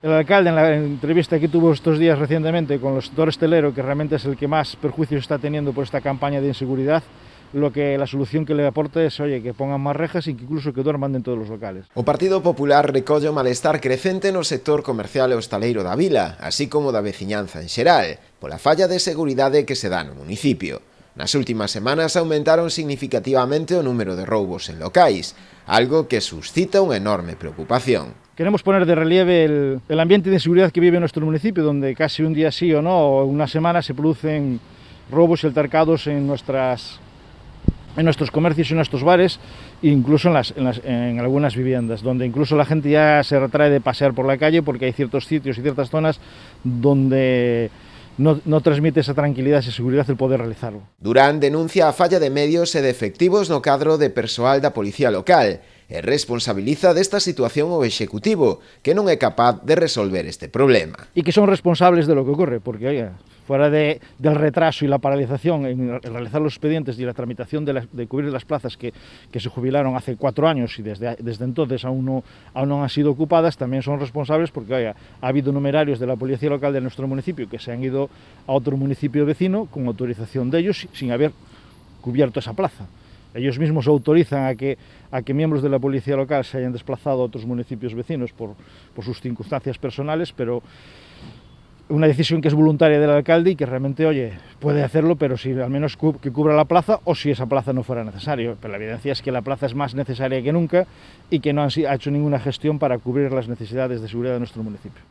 El alcalde, en la entrevista que tuvo estos días recientemente con el sector hostelero, que realmente es el que más perjuicios está teniendo por esta campaña de inseguridad, la solución que le aporta es, oye, que pongan máis rejas e que incluso que duerman dentro dos locales. O Partido Popular recolle o malestar crecente no sector comercial e hostaleiro da vila, así como da veciñanza en xeral, pola falla de seguridade que se dá no municipio. Nas últimas semanas aumentaron significativamente o número de roubos en locais, algo que suscita unha enorme preocupación. Queremos poner de relieve el ambiente de inseguridad que vive nuestro municipio, donde casi un día sí o no, o una semana se producen robos y altercados en nuestros comercios y en nuestros bares, incluso en algunas viviendas, donde incluso la gente ya se retrae de pasear por la calle porque hay ciertos sitios y ciertas zonas donde no transmite esa tranquilidad e seguridad el poder realizarlo. Durán denuncia a falla de medios e de efectivos no cadro de persoal da Policía Local e responsabiliza desta situación o Executivo, que non é capaz de resolver este problema. Y que son responsables de lo que ocurre, porque oiga, fuera del retraso y la paralización en realizar los expedientes y la tramitación de cubrir las plazas que se jubilaron hace 4 años y desde entonces aún no han sido ocupadas, también son responsables porque oiga, ha habido numerarios de la Policía Local de nuestro municipio que se han ido a otro municipio vecino con autorización de ellos sin haber cubierto esa plaza. Ellos mismos autorizan a que miembros de la Policía Local se hayan desplazado a otros municipios vecinos por sus circunstancias personales, pero una decisión que es voluntaria del alcalde y que realmente, oye, puede hacerlo, pero si al menos que cubra la plaza o si esa plaza no fuera necesario. Pero la evidencia es que la plaza es más necesaria que nunca y que no ha hecho ninguna gestión para cubrir las necesidades de seguridad de nuestro municipio.